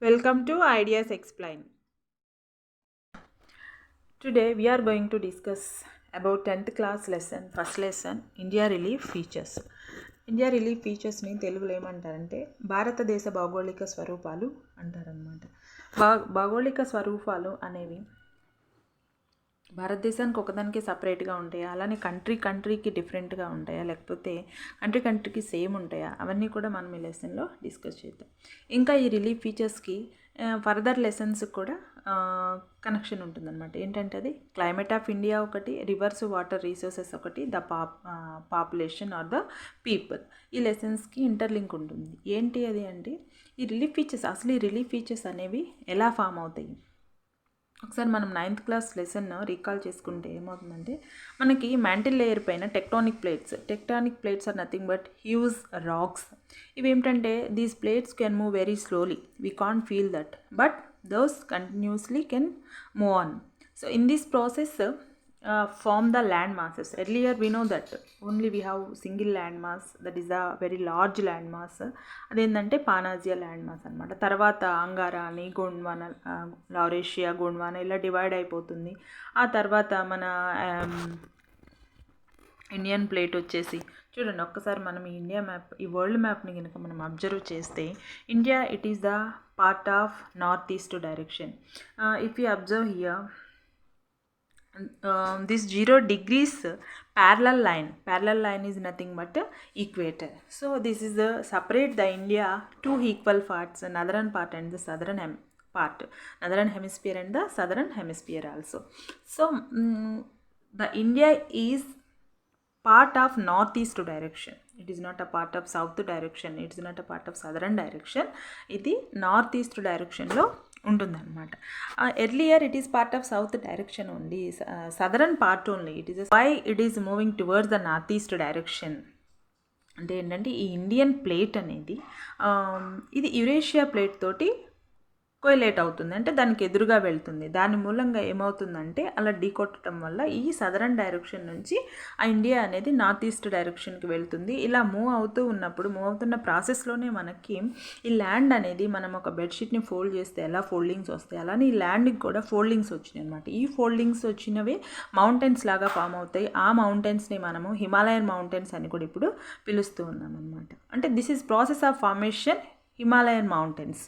Welcome to Ideas Explain. Today we are going to discuss about 10th class lesson, first lesson, India Relief Features. India relief ఫీచర్స్ని తెలుగులో ఏమంటారంటే భారతదేశ భౌగోళిక స్వరూపాలు అంటారనమాట. భౌగోళిక స్వరూపాలు అనేవి భారతదేశానికి ఒకదానికి సపరేట్గా ఉంటాయా, అలానే కంట్రీకి డిఫరెంట్గా ఉంటాయా, లేకపోతే కంట్రీకి సేమ్ ఉంటాయా, అవన్నీ కూడా మనం ఈ లెసన్లో డిస్కస్ చేద్దాం. ఇంకా ఈ రిలీఫ్ ఫీచర్స్కి ఫర్దర్ లెసన్స్ కూడా కనెక్షన్ ఉంటుందన్నమాట. ఏంటంటే అది క్లైమేట్ ఆఫ్ ఇండియా ఒకటి, రివర్స్ వాటర్ రీసోర్సెస్ ఒకటి, the population or the people, ఈ లెసన్స్కి ఇంటర్లింక్ ఉంటుంది. ఏంటి అది అంటే ఈ రిలీఫ్ ఫీచర్స్, అసలు ఈ రిలీఫ్ ఫీచర్స్ అనేవి ఎలా ఫామ్ అవుతాయి. ఒకసారి మనం 9th క్లాస్ లెసన్ రీకాల్ చేసుకుంటే ఏమవుతుందంటే మనకి మ్యాంటిల్ లేయర్ పైన tectonic plates are nothing but huge rocks. ఇవేమిటంటే these plates can move very slowly, we can't feel that, but those continuously can move on. So in this process form the land masses. Earlier we know that only we have single land mass, that is a very large land mass. అదేంటంటే పానాజియా land mass అనమాట. తర్వాత Angara అని, Gondwana, Laurasia, Gondwana ఇలా divide అయిపోతుంది. ఆ తర్వాత మన Indian plate వచ్చేసి చూడండి. ఒక్కసారి మనం ఈ ఇండియా మ్యాప్, ఈ వరల్డ్ మ్యాప్ని కనుక మనం అబ్జర్వ్ చేస్తే India it is the part of north east direction. If you observe here this 0 degrees parallel line is nothing but equator. So this is the separate the India two equal parts, northern part and the southern northern hemisphere and the southern hemisphere also. So the India is part of northeast direction. It is not a part of south direction, it is not a part of southern direction. ఇది northeast direction లో ఉంటుందన్నమాట. Earlier it is part of south direction only, southern part only. It is why it is moving towards the north east direction అంటే ఏంటంటే ఈ Indian plate అనేది ఇది Eurasia plate తోటి కోయిలేట్ అవుతుంది, అంటే దానికి ఎదురుగా వెళ్తుంది. దాని మూలంగా ఏమవుతుందంటే అలా ఢీకొట్టడం వల్ల ఈ సదరన్ డైరెక్షన్ నుంచి ఆ ఇండియా అనేది నార్త్ ఈస్ట్ డైరెక్షన్కి వెళ్తుంది. ఇలా మూవ్ అవుతున్న ప్రాసెస్లోనే మనకి ఈ ల్యాండ్ అనేది, మనం ఒక బెడ్షీట్ని ఫోల్డ్ చేస్తే ఎలా ఫోల్డింగ్స్ వస్తాయి, అలానే ఈ ల్యాండ్కి కూడా ఫోల్డింగ్స్ వచ్చినాయి అనమాట. ఈ ఫోల్డింగ్స్ వచ్చినవి మౌంటైన్స్ లాగా ఫామ్ అవుతాయి. ఆ మౌంటైన్స్ని మనము హిమాలయన్ మౌంటైన్స్ అని కూడా ఇప్పుడు పిలుస్తూ ఉన్నాం అనమాట. అంటే this is process of formation Himalayan mountains.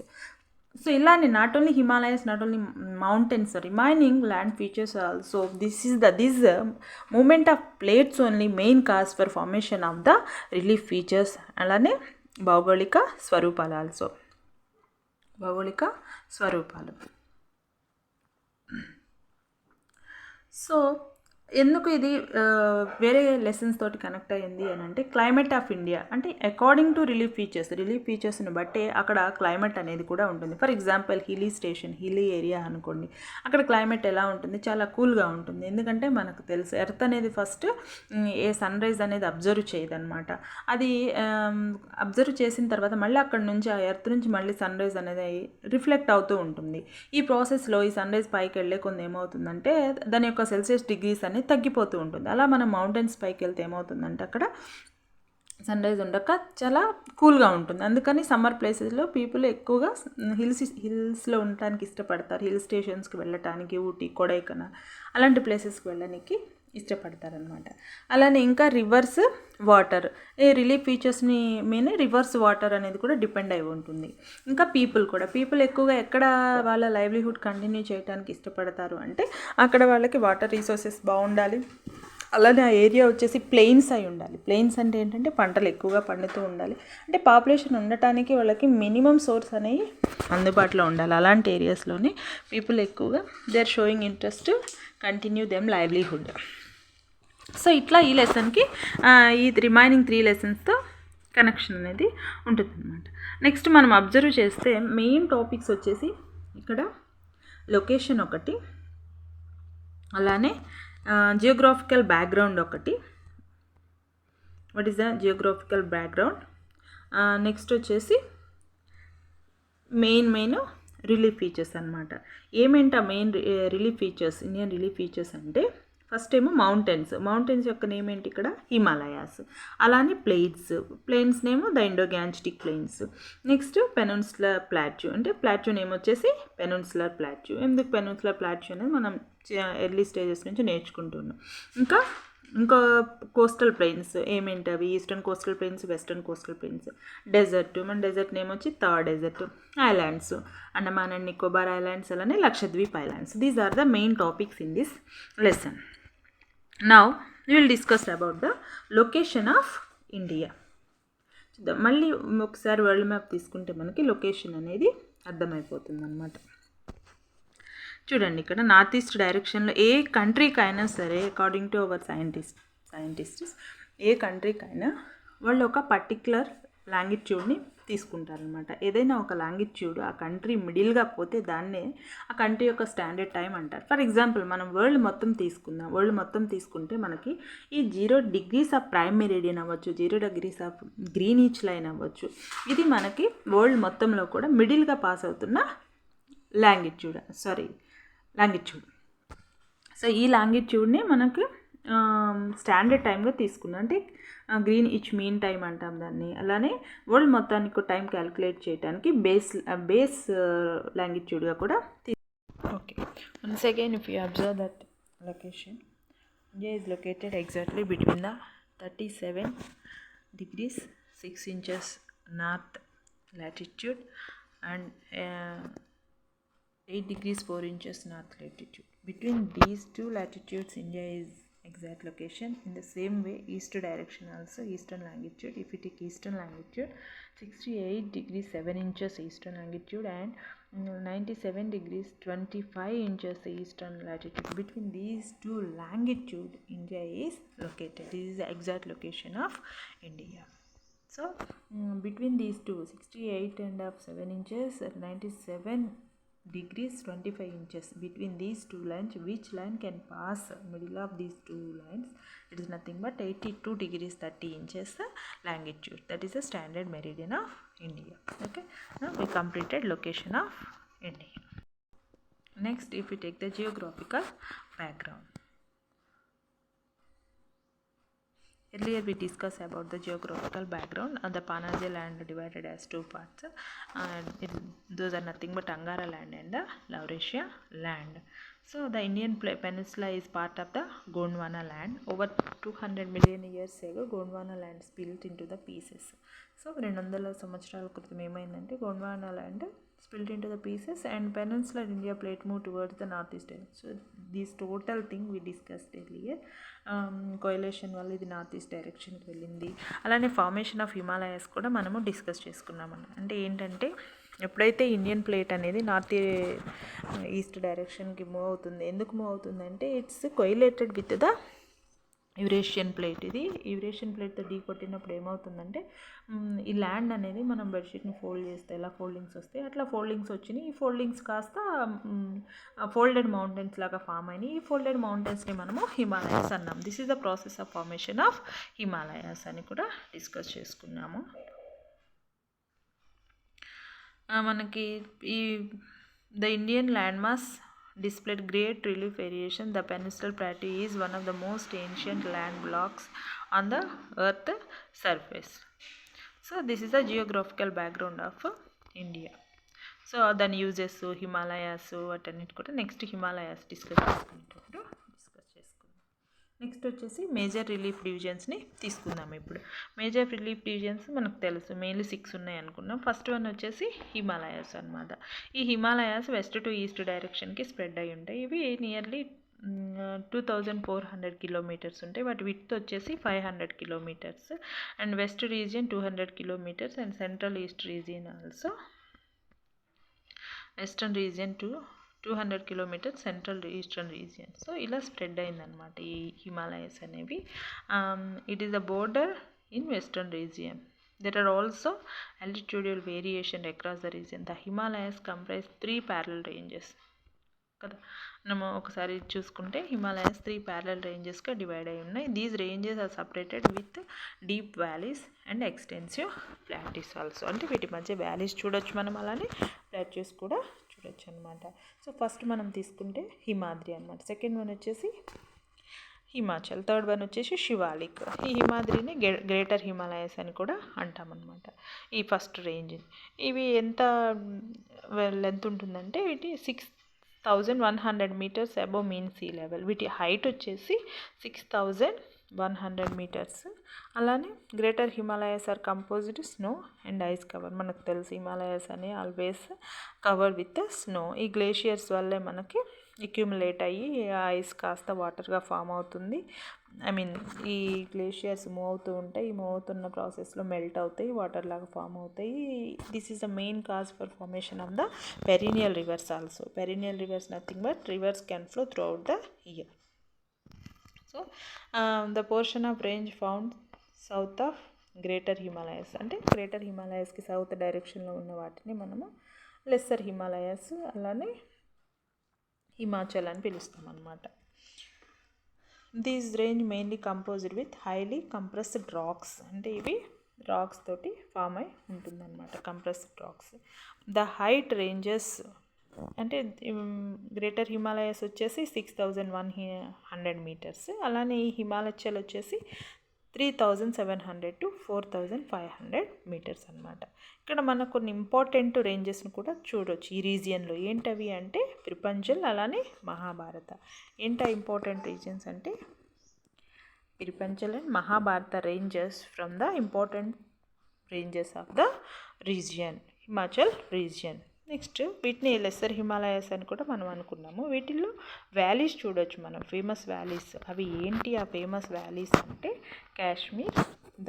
So ఇలానే not only Himalayas, not only mountains, remaining land features also. This moment of plates only main cause for formation of the relief features. అలానే భౌగోళిక స్వరూపాలు ఆల్సో, భౌగోళిక స్వరూపాలు. సో ఎందుకు ఇది వేరే lessons తోటి కనెక్ట్ అయ్యింది అని అంటే క్లైమేట్ ఆఫ్ ఇండియా అంటే అకార్డింగ్ టు రిలీఫ్ ఫీచర్స్ని బట్టే అక్కడ క్లైమేట్ అనేది కూడా ఉంటుంది. ఫర్ ఎగ్జాంపుల్ హిల్లీ ఏరియా అనుకోండి, అక్కడ క్లైమేట్ ఎలా ఉంటుంది, చాలా కూల్గా ఉంటుంది. ఎందుకంటే మనకు తెలుసు ఎర్త్ అనేది ఫస్ట్ ఏ సన్ రైజ్ అనేది అబ్జర్వ్ చేయదన్నమాట. అది అబ్జర్వ్ చేసిన తర్వాత మళ్ళీ అక్కడ నుంచి ఆ ఎర్త్ నుంచి మళ్ళీ సన్ రైజ్ అనేది రిఫ్లెక్ట్ అవుతూ ఉంటుంది. ఈ ప్రాసెస్లో ఈ సన్ రైజ్ పైకి వెళ్ళే కొంత ఏమవుతుందంటే దాని యొక్క సెల్సియస్ డిగ్రీస్ అనేది తగ్గిపోతూ ఉంటుంది. అలా మనం మౌంటైన్స్ పైకి వెళ్తే ఏమవుతుందంటే అక్కడ సన్ రైజ్ ఉండక చాలా కూల్గా ఉంటుంది. అందుకని సమ్మర్ ప్లేసెస్లో పీపుల్ ఎక్కువగా హిల్స్లో ఉండటానికి ఇష్టపడతారు. హిల్ స్టేషన్స్కి వెళ్ళటానికి, ఊటీ, కొడైకెనాల్ అలాంటి ప్లేసెస్కి వెళ్ళడానికి ఇష్టపడతారనమాట. అలానే ఇంకా రివర్స్ వాటర్, ఈ రిలీఫ్ ఫీచర్స్ని మీద రివర్స్ వాటర్ అనేది కూడా డిపెండ్ అయి ఉంటుంది. ఇంకా పీపుల్ ఎక్కువగా ఎక్కడ వాళ్ళ లైవ్లీహుడ్ కంటిన్యూ చేయడానికి ఇష్టపడతారు అంటే అక్కడ వాళ్ళకి వాటర్ రీసోర్సెస్ బాగుండాలి. అలానే ఆ ఏరియా వచ్చేసి ప్లెయిన్స్ అయి ఉండాలి. ప్లెయిన్స్ అంటే ఏంటంటే పంటలు ఎక్కువగా పండుతూ ఉండాలి. అంటే పాపులేషన్ ఉండటానికి వాళ్ళకి మినిమం సోర్స్ అనేవి అందుబాటులో ఉండాలి. అలాంటి ఏరియాస్లోనే పీపుల్ ఎక్కువగా they are showing interest continue them livelihood. So ఇట్లా ఈ లెసన్కి ఈ రిమైనింగ్ 3 లెసన్స్తో కనెక్షన్ అనేది ఉంటుందన్నమాట. నెక్స్ట్ మనం అబ్జర్వ్ చేస్తే మెయిన్ టాపిక్స్ వచ్చేసి ఇక్కడ లొకేషన్ ఒకటి, అలానే జియోగ్రాఫికల్ బ్యాక్గ్రౌండ్ ఒకటి, what is the geographical background. Next వచ్చేసి మెయిన్ రిలీఫ్ ఫీచర్స్ అనమాట. ఏమేంటా main relief features, Indian relief features అంటే ఫస్ట్ ఏమో మౌంటైన్స్ యొక్క నేమ్ ఏంటి ఇక్కడ హిమాలయాస్. అలానే ప్లెయిన్స్ నేమో the Indo Gangetic plains. Next peninsular plateau, అంటే ప్లాట్యూ నేమ్ వచ్చేసి పెనిన్సులర్ ప్లాట్యూ. ఎందుకు పెనిన్సులర్ ప్లాట్యూ అనేది మనం ఎర్లీ స్టేజెస్ నుంచి నేర్చుకుంటున్నాం. ఇంకా కోస్టల్ ప్లెయిన్స్ ఏమేంటి అవి, eastern coastal plains, western coastal plains. మన డెజర్ట్ నేమ్ వచ్చి Thar desert. Islands Andaman and Nicobar islands, అలానే Lakshadweep islands. These are the main topics in this lesson. Now we will discuss about the location of India. మళ్ళీ ఒకసారి world map తీసుకుంటే మనకి location అనేది అర్థమైపోతుంది అన్నమాట. చూడండి, ఇక్కడ నార్త్ ఈస్ట్ డైరెక్షన్లో ఏ కంట్రీకైనా సరే, అకార్డింగ్ టు అవర్ సైంటిస్ట్స్ ఏ కంట్రీకైనా వాళ్ళు ఒక పర్టిక్యులర్ లాంగిట్యూడ్ని తీసుకుంటారనమాట. ఏదైనా ఒక లాంగిట్యూడ్ ఆ కంట్రీ మిడిల్గా పోతే దాన్నే ఆ కంట్రీ యొక్క స్టాండర్డ్ టైం అంటారు. ఫర్ ఎగ్జాంపుల్ మనం వరల్డ్ మొత్తం తీసుకుంటే మనకి ఈ 0 degrees ఆఫ్ ప్రైమ్ మెరిడియన్ అవ్వచ్చు, 0 degrees ఆఫ్ గ్రీనిచ్ లైన్ అవ్వచ్చు. ఇది మనకి వరల్డ్ మొత్తంలో కూడా మిడిల్గా పాస్ అవుతున్న లాంగిట్యూడ్. సో ఈ లాంగిట్యూడ్ని మనకు స్టాండర్డ్ టైంగా తీసుకున్నాం, అంటే గ్రీనిచ్ మీన్ టైం అంటాం దాన్ని. అలానే వరల్డ్ మొత్తానికి టైం క్యాలిక్యులేట్ చేయడానికి బేస్ లాంగిట్యూడ్గా కూడా okay. Once again if you observe that location, India is located exactly between the 37 degrees 6 inches north latitude and 8 degrees 4 inches north latitude. Between these two latitudes, India is exact location. In the same way, east direction also, eastern longitude. If you take eastern longitude, 68 degrees 7 inches eastern longitude and 97 degrees 25 inches eastern latitude. Between these two longitude, India is located. This is the exact location of India. So between these two, 68 and 7 inches, 97 degrees 25 inches, between these two lines, which line can pass middle of these two lines? It is nothing but 82 degrees 30 inches longitude. That is the standard meridian of India. Okay, now we completed location of India. Next, if we take the geographical background. Earlier we discussed about the geographical background. The Panaji land divided as two parts. Those are nothing but Angara land and the Laurasia land. So the Indian peninsula is part of the Gondwana land. Over 200 million years ago, Gondwana land split into the pieces. So 200 సంవత్సరాల క్రితం ఏమైందంటే Gondwana land split into the pieces and peninsular India plate moved towards the northeast direction. So this total thing we discussed earlier. Coalition వల్ల ఇది north east డైరెక్షన్కి వెళ్ళింది. అలానే formation of Himalayas కూడా మనము discuss చేసుకున్నామన్న. అంటే ఏంటంటే ఎప్పుడైతే ఇండియన్ ప్లేట్ అనేది నార్త్ ఈస్ట్ డైరెక్షన్కి మూవ్ అవుతుంది, ఎందుకు మూవ్ అవుతుందంటే it's collided with the Eurasian plate. ఇది యురేషియన్ ప్లేట్తో ఢీ కొట్టినప్పుడు ఏమవుతుందంటే ఈ ల్యాండ్ అనేది మనం బెడ్షీట్ని ఫోల్డ్ చేస్తే ఎలా ఫోల్డింగ్స్ వస్తాయి అట్లా ఫోల్డింగ్స్ వచ్చినాయి. ఈ ఫోల్డింగ్స్ కాస్త ఫోల్డెడ్ మౌంటైన్స్ లాగా ఫామ్ అయినాయి. ఈ ఫోల్డెడ్ మౌంటైన్స్ని మనము హిమాలయాస్ అన్నాం. This is the process of formation of Himalayas అని కూడా డిస్కస్ చేసుకున్నాము. మనకి ఈ the Indian land mass displayed great relief variation. The peninsular plateau is one of the most ancient land blocks on the earth surface. So this is the geographical background of India. So then uses Himalayas అటన్నిటి కూడా next Himalayas discuss చేసుకుంటారు. Next వచ్చేసి major relief డివిజన్స్ని తీసుకుందాం. ఇప్పుడు major relief divisions మనకు తెలుసు, mainly 6 ఉన్నాయి అనుకున్నాం. First one వచ్చేసి హిమాలయాస్ అనమాట. ఈ హిమాలయాస్ వెస్ట్ టు ఈస్ట్ డైరెక్షన్కి స్ప్రెడ్ అయి ఉంటాయి. ఇవి నియర్లీ 2400 కిలోమీటర్స్ ఉంటాయి. వాటి విడ్త్ వచ్చేసి 500 kilometres and west region 200 kilometres and central east region also western region 200 kilometres central eastern region. So ఇలా స్ప్రెడ్ అయిందనమాట ఈ హిమాలయస్ అనేవి. It is the border in western region. There are also altitudinal variation across the region. The Himalayas comprise 3 parallel ranges కదా. మనం ఒకసారి చూసుకుంటే Himalayas 3 parallel రేంజెస్గా divide అయి ఉన్నాయి. These ranges are separated with deep valleys and extensive plateaus also. అంటే వీటి మధ్య valleys చూడొచ్చు మనం, అలానే ప్లాట్యూస్ కూడా చూడొచ్చు అనమాట. సో ఫస్ట్ మనం తీసుకుంటే హిమాద్రి అనమాట. సెకండ్ వన్ వచ్చేసి హిమాచల్. థర్డ్ వన్ వచ్చేసి శివాలిక్. ఈ హిమాద్రిని గ్రేటర్ హిమాలయస్ అని కూడా అంటామన్నమాట. ఈ ఫస్ట్ రేంజ్ ఇవి ఎంత లెంత్ ఉంటుందంటే వీటి 6,100 metres above mean sea level. వీటి హైట్ వచ్చేసి 6,100 మీటర్స్. అలానే greater Himalayas are composed snow and ice cover. మనకు తెలుసు హిమాలయస్ అని ఆల్వేస్ కవర్ విత్ స్నో. ఈ గ్లేషియర్స్ వల్లే మనకి అక్యుములేట్ అయ్యి ఐస్ కాస్త వాటర్గా ఫామ్ అవుతుంది. ఈ గ్లేషియర్స్ మూవ్ అవుతూ ఉంటాయి. ఈ మూవ్ అవుతున్న ప్రాసెస్లో మెల్ట్ అవుతాయి, వాటర్ లాగా ఫామ్ అవుతాయి. This is the main cause for formation of the perineal reverse also. Perineal reverse nothing but reverse can flow through out the year. So the portion of range found south of greater Himalayas, అంటే greater హిమాలయస్కి south డైరెక్షన్లో ఉన్న వాటిని మనము lesser Himalayas, అలానే హిమాచల్ అని పిలుస్తాం అన్నమాట. These range mainly composed with highly compressed rocks. అంటే ఇవి రాక్స్ తోటి ఫామ్ అయి ఉంటుందన్నమాట, compressed rocks. The height ranges అంటే గ్రేటర్ హిమాలయస్ వచ్చేసి 6,100 మీటర్స్. అలానే ఈ హిమాలయల్ వచ్చేసి 3,700 to 4,500 మీటర్స్ అనమాట. ఇక్కడ మనకు కొన్ని ఇంపార్టెంట్ రేంజెస్ని కూడా చూడవచ్చు ఈ రీజియన్లో. ఏంటవి అంటే పిర్పంజల్, అలానే మహాభారత. ఏంటా ఇంపార్టెంట్ రీజన్స్ అంటే Pir Panjal and Mahabharata ranges from the important ranges of the region, Himachal region. Next వీటిని లెస్సర్ హిమాలయస్ అని కూడా మనం అనుకున్నాము. వీటిల్లో వ్యాలీస్ చూడొచ్చు మనం, ఫేమస్ వ్యాలీస్. అవి ఏంటి ఆ ఫేమస్ వ్యాలీస్ అంటే Kashmir,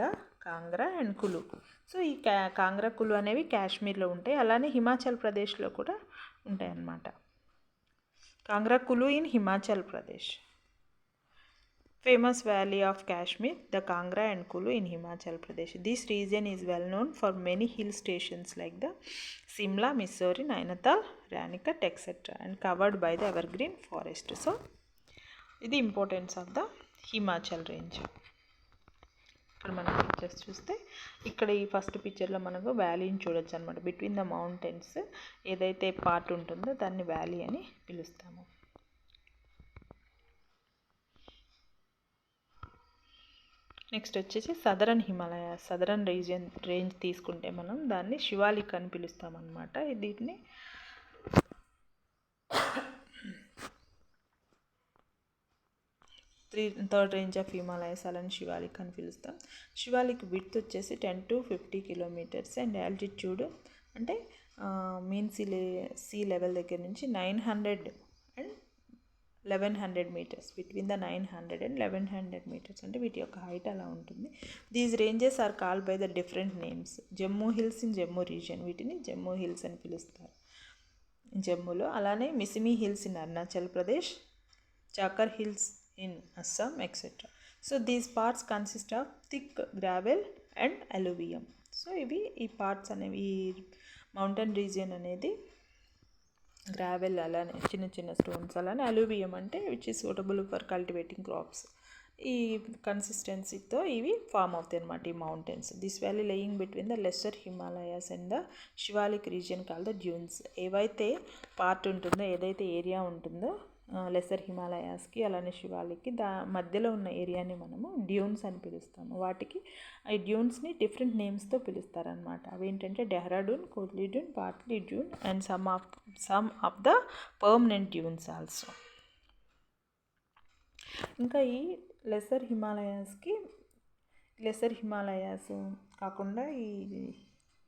the Kangra and Kullu. So ఈ కాంగ్రా, కులు అనేవి కాశ్మీర్లో ఉంటాయి. అలానే హిమాచల్ ప్రదేశ్లో కూడా ఉంటాయి అన్నమాట. Kangra, Kullu in Himachal Pradesh. Famous valley of Kashmir, the Kangra and Kulu in Himachal Pradesh. This region is well known for many hill stations like the Simla, Missouri, Nainital, Ranikat, etc. and covered by the evergreen forest. So, the importance of the Himachal range. ఇక్కడ మనం pictures చూస్తే ఇక్కడ ఈ first పిక్చర్లో మనకు వ్యాలీని చూడొచ్చు అనమాట. Between the mountains ఏదైతే పార్ట్ ఉంటుందో దాన్ని వ్యాలీ అని పిలుస్తాము. నెక్స్ట్ వచ్చేసి సదరన్ హిమాలయ, సదరన్ రేంజ్ తీసుకుంటే మనం దాన్ని శివాలిక్ అని పిలుస్తామన్నమాట. దీన్ని థర్డ్ రేంజ్ ఆఫ్ హిమాలయస్, అలానే శివాలిక్ అని పిలుస్తాం. శివాలిక్ విడ్త్ వచ్చేసి 10 to 50 కిలోమీటర్స్ అండ్ ఆల్టిట్యూడ్ అంటే మీన్ సీ లెవెల్ దగ్గర నుంచి 900 and 1100 metres. Between the 900 and 1100 metres అంటే వీటి యొక్క హైట్ అలా ఉంటుంది. These ranges are called by the different names. Jammu hills in Jammu region, వీటిని జమ్మూ హిల్స్ అని పిలుస్తారు జమ్మూలో. అలానే Mishmi hills in Arunachal Pradesh, Chakar hills in Assam etcetera. So these parts consist of thick gravel and alluvium. So ఇవి ఈ పార్ట్స్ అనేవి, ఈ మౌంటైన్ రీజియన్ అనేది గ్రావెల్, అలానే చిన్న చిన్న స్టోన్స్, అలానే అలూవియం అంటే which is suitable for cultivating crops. ఈ కన్సిస్టెన్సీతో ఇవి ఫామ్ అవుతాయి అన్నమాట ఈ mountains. This valley laying between the lesser Himalayas and the Shivalik region call the dunes. ఏవైతే పార్ట్ ఉంటుందో, ఏదైతే ఏరియా ఉంటుందో లెస్సర్ హిమాలయాస్కి అలానే శివాలిక్కి మధ్యలో ఉన్న ఏరియాని మనము డ్యూన్స్ అని పిలుస్తాము. వాటికి ఈ డ్యూన్స్ని డిఫరెంట్ నేమ్స్తో పిలుస్తారనమాట. అవి ఏంటంటే Dehradun, Kotli Dune, Patli Dune and some of the permanent dunes also. ఇంకా ఈ లెస్సర్ హిమాలయాస్ కాకుండా ఈ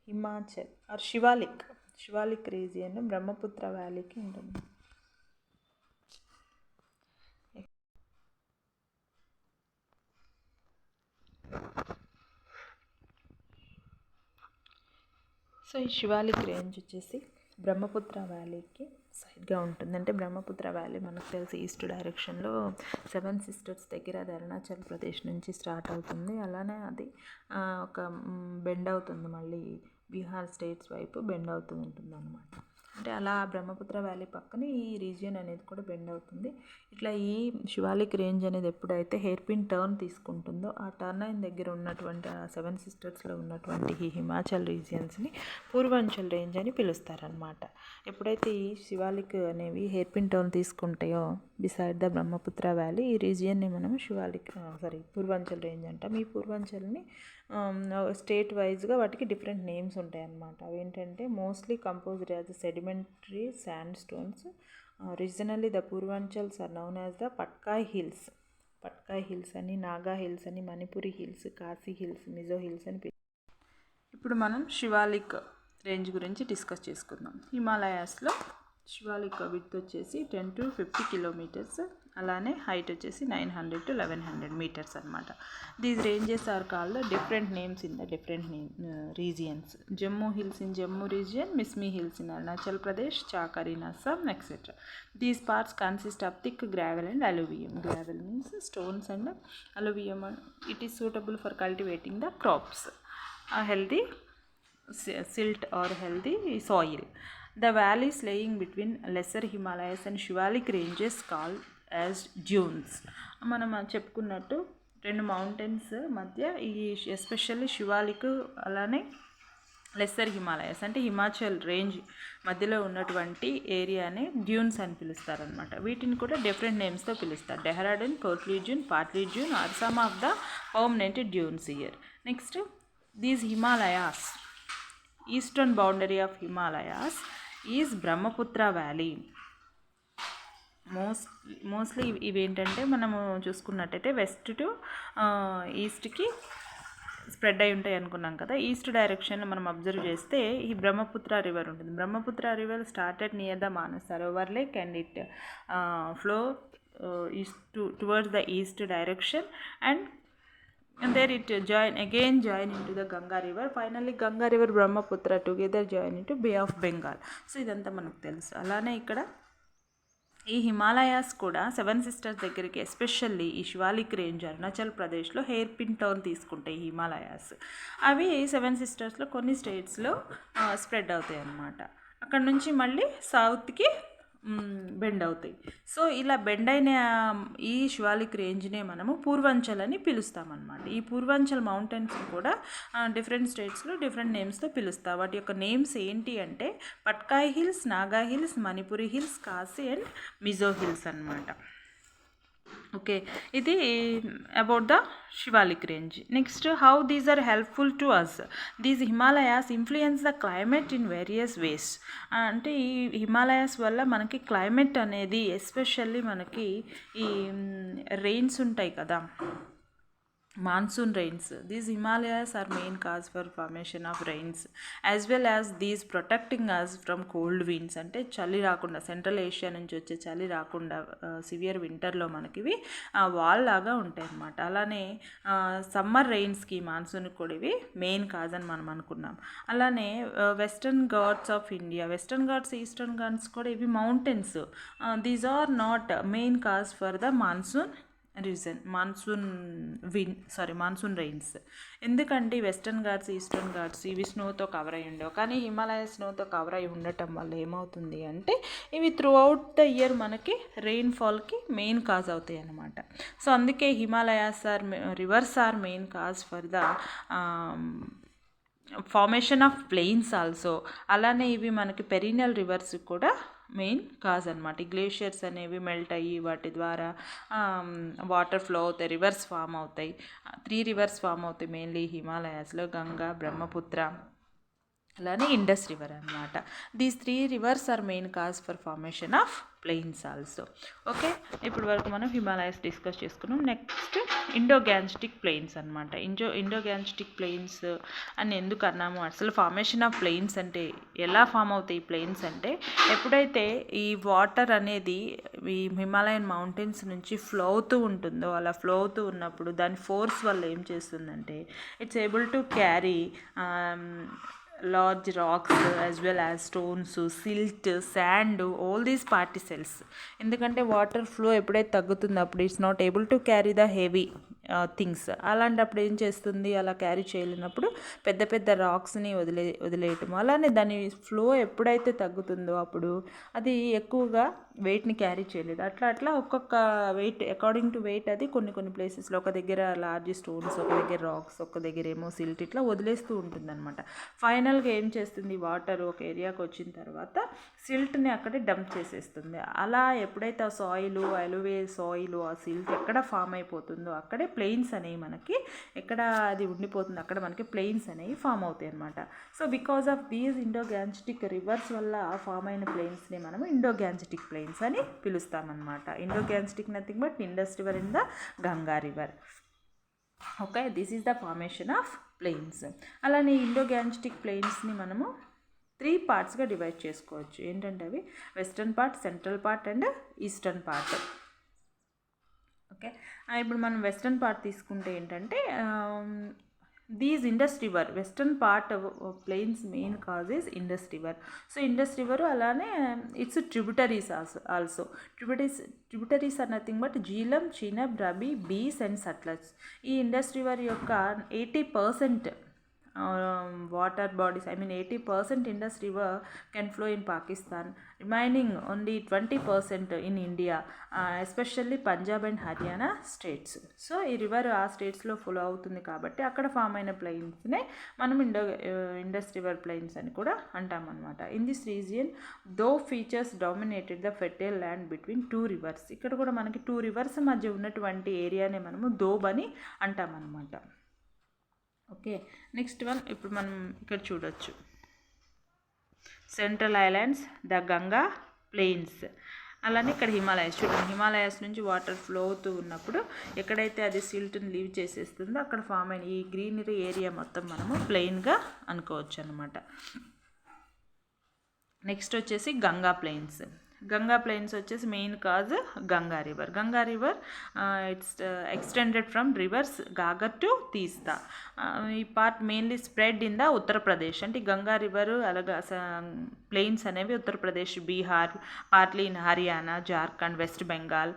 హిమాచల్ ఆర్ శివాలిక్ రీజియన్ బ్రహ్మపుత్ర వ్యాలీకి ఉంటుంది. సో ఈ శివాలిక్ రేంజ్ వచ్చేసి బ్రహ్మపుత్ర వ్యాలీకి సైడ్గా ఉంటుంది. అంటే బ్రహ్మపుత్ర వ్యాలీ మనకు తెలిసి ఈస్ట్ డైరెక్షన్లో 7 సిస్టర్స్ దగ్గర అది అరుణాచల్ ప్రదేశ్ నుంచి స్టార్ట్ అవుతుంది. అలానే అది ఒక బెండ్ అవుతుంది, మళ్ళీ బీహార్ స్టేట్స్ వైపు బెండ్ అవుతూ ఉంటుంది అనమాట. అంటే అలా బ్రహ్మపుత్ర వ్యాలీ పక్కన ఈ రీజియన్ అనేది కూడా బెండ్ అవుతుంది. ఇట్లా ఈ శివాలిక్ రేంజ్ అనేది ఎప్పుడైతే హెయిర్ పిన్ టర్న్ తీసుకుంటుందో ఆ టర్న్ అయిన దగ్గర ఉన్నటువంటి ఆ 7 సిస్టర్స్లో ఉన్నటువంటి ఈ హిమాచల్ రీజియన్స్ని పూర్వాంచల్ రేంజ్ అని పిలుస్తారనమాట. ఎప్పుడైతే ఈ శివాలిక్ అనేవి హెయిర్ పిన్ టర్న్ తీసుకుంటాయో బిసైడ్ ద బ్రహ్మపుత్ర వ్యాలీ ఈ రీజియన్ని మనం పూర్వాంచల్ రేంజ్ అంటాం. ఈ పూర్వాంచల్ని స్టేట్ వైజ్గా వాటికి డిఫరెంట్ నేమ్స్ ఉంటాయి అన్నమాట. అవి ఏంటంటే mostly composed as sedimentary sand stones. Regionally the Purvanchals are known as the Patkai hills అని, నాగా హిల్స్ అని, Manipuri hills, Khasi hills, Mizo hills అని. ఇప్పుడు మనం శివాలిక్ రేంజ్ గురించి డిస్కస్ చేసుకుందాం. హిమాలయాస్లో శివాలిక్ విడ్త్ వచ్చేసి 10 to 50 కిలోమీటర్స్, అలానే హైట్ వచ్చేసి 900 to 1100 మీటర్స్ అనమాట. These ranges are called different names in the different regions. Jammu hills in Jammu region, Mishmi hills in Arunachal Pradesh, Chakar in Assam, etcetera. These parts consist of thick gravel and alluvium. Gravel means stones and alluvium. It is suitable for cultivating the crops. A healthy silt or healthy soil. The valleys laying between lesser Himalayas and Shivalik ranges called as dunes. మనం చెప్పుకున్నట్టు రెండు mountains మధ్య ఈ especially Shivalik అలానే lesser Himalayas అంటే Himachal range మధ్యలో ఉన్నటువంటి ఏరియాని డ్యూన్స్ అని పిలుస్తారనమాట. వీటిని కూడా డిఫరెంట్ నేమ్స్తో పిలుస్తారు. Dehradun, Patli Dun, Patli Dun are some of the permanent duns here. Next, these Himalayas, eastern boundary of Himalayas is Brahmaputra valley. Mostly ఇవేంటంటే మనము చూసుకున్నట్టయితే వెస్ట్ టు ఈస్ట్కి స్ప్రెడ్ అయి ఉంటాయి అనుకున్నాం కదా. ఈస్ట్ డైరెక్షన్లో మనం అబ్జర్వ్ చేస్తే ఈ బ్రహ్మపుత్ర రివర్ ఉంటుంది. Brahmaputra river started near the Manas Sarovar lake and it flow east towards the east direction and there it join into the Ganga river. Finally Ganga river, Brahmaputra together join into Bay of Bengal. So ఇదంతా మనకు తెలుసు. అలానే ఇక్కడ ఈ హిమాలయాస్ కూడా 7 sisters దగ్గరికి especially ఈ Shivalik range Arunachal ప్రదేశ్లో హెయిర్ పిన్ టర్న్ తీసుకుంటాయి ఈ హిమాలయాస్. అవి 7 సిస్టర్స్లో కొన్ని స్టేట్స్లో స్ప్రెడ్ అవుతాయి అన్నమాట. అక్కడ నుంచి మళ్ళీ సౌత్కి బెండ్ అవుతాయి. సో ఇలా బెండ్ అయిన ఈ శివాలిక్ రేంజ్నే మనము పూర్వాంచల్ అని పిలుస్తామన్నమాట. ఈ పూర్వాంచల్ మౌంటైన్స్ కూడా డిఫరెంట్ స్టేట్స్లో డిఫరెంట్ నేమ్స్తో పిలుస్తాం. వాటి యొక్క నేమ్స్ ఏంటి అంటే Patkai hills, Naga hills, Manipuri hills, Khasi and Mizo hills అన్నమాట. ఓకే, ఇది about the Shivalik range. Next, how these are helpful to us. These Himalayas influence the climate in various ways. అంటే ఈ హిమాలయాస్ వల్ల మనకి క్లైమేట్ అనేది ఎస్పెషల్లీ మనకి ఈ రెయిన్స్ ఉంటాయి కదా, monsoon rains. These Himalayas are main cause for formation of rains as well as these protecting us from cold winds. అంటే చలి రాకుండా, సెంట్రల్ ఏషియా నుంచి వచ్చే చలి రాకుండా సివియర్ వింటర్లో మనకి ఇవి వాల్ లాగా ఉంటాయి అన్నమాట. అలానే సమ్మర్ రెయిన్స్కి, మాన్సూన్కి కూడా ఇవి మెయిన్ కాజ్ అని మనం అనుకున్నాం. అలానే Western Ghats of India, Western Ghats, Eastern Ghats కూడా ఇవి mountains. These are not main cause for the monsoon rains. ఎందుకంటే వెస్టర్న్ ఘాట్స్, ఈస్టర్న్ ఘాట్స్ ఇవి స్నోతో కవర్ అయి ఉండవు. కానీ హిమాలయ స్నోతో కవర్ అయి ఉండటం వల్ల ఏమవుతుంది అంటే ఇవి త్రూ అవుట్ ద ఇయర్ మనకి రెయిన్ఫాల్కి మెయిన్ కాజ్ అవుతాయి అన్నమాట. సో అందుకే Himalayas rivers are main cause for the formation of plains also. అలానే ఇవి మనకి పెరినల్ రివర్స్ కూడా మెయిన్ కాజ్ అనమాట. గ్లేషియర్స్ అనేవి మెల్ట్ అయ్యి వాటి ద్వారా వాటర్ ఫ్లో అవుతాయి, రివర్స్ ఫామ్ అవుతాయి. 3 రివర్స్ ఫామ్ అవుతాయి మెయిన్లీ హిమాలయాస్లో, గంగా, బ్రహ్మపుత్ర, అలానే ఇండస్ రివర్ అనమాట. These 3 rivers are main cause for formation of plains also. Okay, ఇప్పుడు వరకు మనం హిమాలయాస్ డిస్కస్ చేసుకున్నాం. నెక్స్ట్ ఇండోగ్యాంజటిక్ ప్లెయిన్స్ అనమాట. ఇండోగ్యాంజటిక్ ప్లెయిన్స్ అని ఎందుకు అన్నాము, అసలు ఫార్మేషన్ ఆఫ్ ప్లెయిన్స్ అంటే ఎలా ఫామ్ అవుతాయి ప్లెయిన్స్ అంటే, ఎప్పుడైతే ఈ వాటర్ అనేది ఈ హిమాలయన్ మౌంటైన్స్ నుంచి ఫ్లో అవుతూ ఉంటుందో, అలా ఫ్లో అవుతూ ఉన్నప్పుడు దాని ఫోర్స్ వల్ల ఏం చేస్తుందంటే it's able to carry large rocks as well as stones, silt, sand, all these particles. ఎందుకంటే వాటర్ ఫ్లో ఎప్పుడైతే తగ్గుతుందో అప్పుడు it's not able to carry the heavy things. అలాంటప్పుడు ఏం చేస్తుంది, అలా క్యారీ చేయలేనప్పుడు పెద్ద పెద్ద రాక్స్ని వదిలేయటం. అలానే దాని ఫ్లో ఎప్పుడైతే తగ్గుతుందో అప్పుడు అది ఎక్కువగా వెయిట్ని క్యారీ చేయలేదు. అట్లా అట్లా ఒక్కొక్క వెయిట్ అకార్డింగ్ టు వెయిట్ అది కొన్ని ప్లేసెస్లో ఒక దగ్గర లార్జ్ స్టోన్స్, ఒక దగ్గర రాక్స్, ఒక దగ్గర ఏమో సిల్ట్, ఇట్లా వదిలేస్తూ ఉంటుందన్నమాట. ఫైనల్గా ఏం చేస్తుంది, వాటర్ ఒక ఏరియాకి వచ్చిన తర్వాత సిల్ట్ని అక్కడే డంప్ చేసేస్తుంది. అలా ఎప్పుడైతే ఆ సాయిల్ ఆ సిల్ట్ ఎక్కడ ఫామ్ అయిపోతుందో అక్కడే ప్లెయిన్స్ అనేవి మనకి ఎక్కడ అది ఉండిపోతుంది అక్కడ మనకి ప్లెయిన్స్ అనేవి ఫామ్ అవుతాయి అన్నమాట. So because of these Indo Gangetic rivers వల్ల ఫామ్ అయిన ప్లెయిన్స్ని మనము ఇండోగాంజెటిక్ ప్లెయిన్స్ అని పిలుస్తామన్నమాట. Indo Gangetic nothing but Indus river in the Ganga river. Okay, this is the formation of plains. అలానే ఇండోగాంజెటిక్ ప్లెయిన్స్ని మనము 3 పార్ట్స్గా డివైడ్ చేసుకోవచ్చు. ఏంటంటే అవి western part, central part and eastern part. Okay, ఇప్పుడు మనం వెస్టర్న్ పార్ట్ తీసుకుంటే ఏంటంటే these Indus river, western part plains main cause is Indus river. So Indus river అలానే it's tributaries also. Tributaries are nothing but Jhelum, Chenab, Ravi, Beas and Sutlej. ఈ Indus river యొక్క 80% water bodies, 80% Indus river can flow in Pakistan, remaining only 20% in India, especially Punjab and Haryana states. So ఈ river ఆ స్టేట్స్లో flow అవుతుంది కాబట్టి అక్కడ form అయిన ప్లెయిన్స్నే మనం ఇండస్ రివర్ ప్లెయిన్స్ అని కూడా అంటామన్నమాట. In this region though features dominated the fertile land between 2 rivers. ఇక్కడ కూడా మనకి 2 rivers మధ్య ఉన్నటువంటి ఏరియానే మనము దోబ్ అని అంటామన్నమాట. ఓకే, నెక్స్ట్ వన్ ఇప్పుడు మనం ఇక్కడ చూడొచ్చు, central islands, the Ganga plains. అలానే ఇక్కడ హిమాలయస్ చూడండి, హిమాలయస్ నుంచి వాటర్ ఫ్లో అవుతూ ఉన్నప్పుడు ఎక్కడైతే అది సిల్ట్ని లీవ్ చేసేస్తుందో అక్కడ ఫామ్ అయిన ఈ గ్రీనరీ ఏరియా మొత్తం మనము ప్లెయిన్గా అనుకోవచ్చు అనమాట. నెక్స్ట్ వచ్చేసి గంగా ప్లెయిన్స్. గంగా ప్లెయిన్స్ వచ్చేసి main cause Ganga river. Ganga river it's extended from reverse Ghaggar to తీస్తా. ఈ part mainly spread in the Uttar Pradesh. అంటే గంగా రివర్ అలాగా ప్లెయిన్స్ అనేవి Uttar Pradesh, Bihar, partly in Haryana, Jharkhand, west Bengal,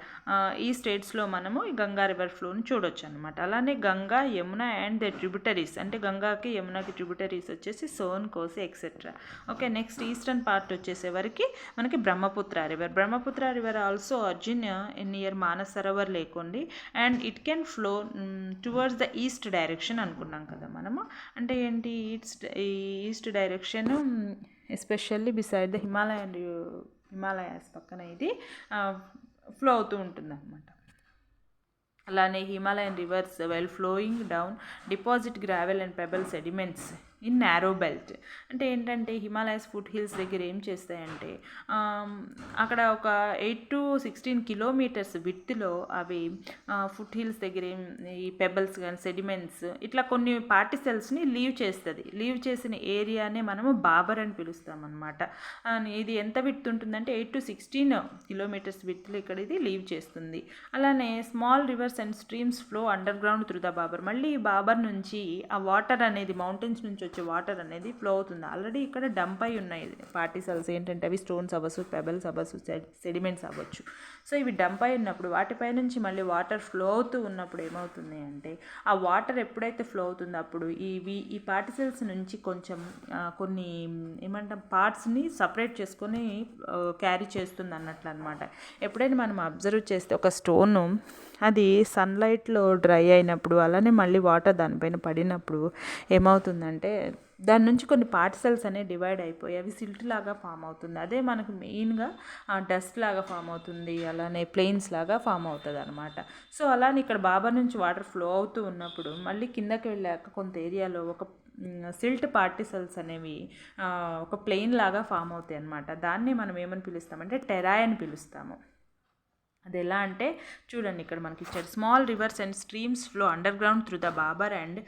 ఈ స్టేట్స్లో మనము ఈ గంగా రివర్ ఫ్లోని చూడొచ్చు అనమాట. అలానే Ganga, Yamuna and the tributaries, అంటే గంగాకి యమునకి ట్రిబ్యూటరీస్ వచ్చేసి Son, Kosi etcetera. Okay, next eastern part వచ్చేసేవరకు మనకి Brahmaputra river. Brahmaputra river also origin near Manas Sarovar లేకుండి and it can flow towards the east direction అనుకున్నాం కదా మనము. అంటే ఏంటి, east direction especially beside the Himalayas పక్కన ఇది ఫ్లో అవుతూ ఉంటుంది అన్నమాట. అలానే Himalayan rivers well flowing down deposit gravel and pebble sediments in narrow belt. అంటే ఏంటంటే హిమాలయస్ ఫుట్ హిల్స్ దగ్గర ఏం చేస్తాయంటే అక్కడ ఒక 8 to 16 kilometers విడ్త్లో అవి ఫుట్ హిల్స్ దగ్గర ఈ పెబల్స్ కానీ సెడిమెంట్స్ ఇట్లా కొన్ని పార్టికల్స్ని లీవ్ చేస్తుంది. లీవ్ చేసిన ఏరియానే మనము బాబర్ అని పిలుస్తామన్నమాట. ఇది ఎంత విడ్త్ ఉంటుందంటే 8 to 16 kilometers విడ్త్లో ఇక్కడ ఇది లీవ్ చేస్తుంది. అలానే small rivers and streams flow underground through the Bhabar. మళ్ళీ ఈ బాబర్ నుంచి ఆ వాటర్ అనేది మౌంటైన్స్ నుంచి వచ్చే వాటర్ అనేది ఫ్లో అవుతుంది. ఆల్రెడీ ఇక్కడ డంప్ అయి ఉన్నాయి పార్టికల్స్, ఏంటంటే అవి స్టోన్స్ అవ్వచ్చు, పెబల్స్ అవ్వచ్చు, సెడిమెంట్స్ అవ్వచ్చు. సో ఇవి డంప్ అయి ఉన్నప్పుడు వాటిపై నుంచి మళ్ళీ వాటర్ ఫ్లో అవుతూ ఉన్నప్పుడు ఏమవుతుంది అంటే ఆ వాటర్ ఎప్పుడైతే ఫ్లో అవుతుందో అప్పుడు ఈ పార్టికల్స్ నుంచి కొంచెం కొన్ని ఏమంటాం పార్ట్స్ని సపరేట్ చేసుకొని క్యారీ చేస్తుంది అన్నట్లు అనమాట. ఎప్పుడైనా మనం అబ్జర్వ్ చేస్తే ఒక స్టోను అది సన్లైట్లో డ్రై అయినప్పుడు అలానే మళ్ళీ వాటర్ దానిపైన పడినప్పుడు ఏమవుతుందంటే దాని నుంచి కొన్ని పార్టికల్స్ అనేవి డివైడ్ అయిపోయి అవి సిల్ట్ లాగా ఫామ్ అవుతుంది. అదే మనకు మెయిన్గా డస్ట్ లాగా ఫామ్ అవుతుంది, అలానే ప్లెయిన్స్ లాగా ఫామ్ అవుతుంది అనమాట. సో అలానే ఇక్కడ బాబర్ నుంచి వాటర్ ఫ్లో అవుతూ ఉన్నప్పుడు మళ్ళీ కిందకి వెళ్ళాక కొంత ఏరియాలో ఒక సిల్ట్ పార్టికల్స్ అనేవి ఒక ప్లెయిన్ లాగా ఫామ్ అవుతాయి అన్నమాట. దాన్ని మనం ఏమని పిలుస్తామంటే టెరాయ్ అని పిలుస్తాము. అది ఎలా అంటే చూడండి, ఇక్కడ మనకి ఇచ్చారు, small rivers and streams flow underground through the Bhabar and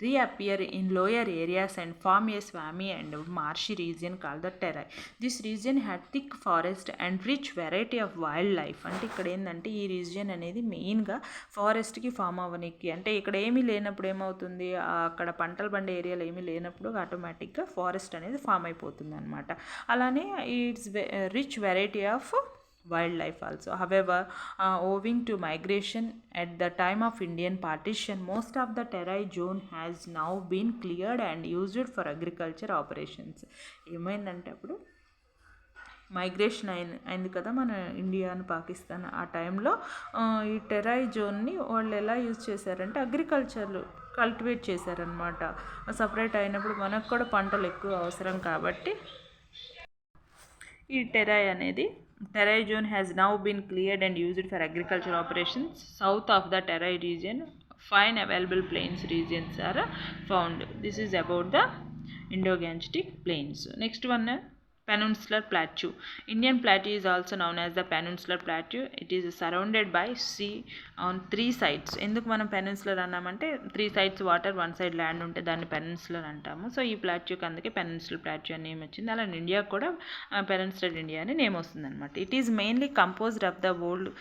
reappear in lower areas and form a swammy and marshy region called the terai. This region had thick forest and rich variety of wildlife. అంటే ఇక్కడ ఏంటంటే ఈ region అనేది మెయిన్గా ఫారెస్ట్కి form అవ్వడానికి, అంటే ఇక్కడ ఏమీ లేనప్పుడు ఏమవుతుంది, అక్కడ పంటలు పండే ఏరియాలో ఏమీ లేనప్పుడు ఆటోమేటిక్గా ఫారెస్ట్ అనేది ఫామ్ అయిపోతుంది అనమాట. అలానే it's rich variety of wildlife also. However, owing to migration at the time of Indian partition, most of the terai zone has now been cleared and used for agriculture operations. ఏమైందంటే అప్పుడు migration అయింది కదా మన India and Pakistan. ఆ టైంలో ఈ టెరాయి జోన్ని వాళ్ళు ఎలా యూజ్ చేశారంటే అగ్రికల్చర్లు కల్టివేట్ చేశారనమాట. సపరేట్ అయినప్పుడు మనకు కూడా పంటలు ఎక్కువ అవసరం కాబట్టి ఈ టెరాయి zone has now been cleared and used for agricultural operations. South of the terai region, fine available plains regions are found. This is about the Indo-Gangetic plains. Next one, Peninsular Plateau. Indian Plateau is also known as the Peninsular Plateau. It is surrounded by sea on 3 sides. ఎందుకు మనం peninsular అన్నామంటే 3 sides water 1 side land ఉంటే దాన్ని peninsular అంటాము. So ఈ ప్లాట్యూకి అందుకే peninsular plateau అని name వచ్చింది. అలా ఇండియా కూడా పెనిన్సులర్ ఇండియా అని నేమ్ వస్తుంది అనమాట. It is mainly composed of the old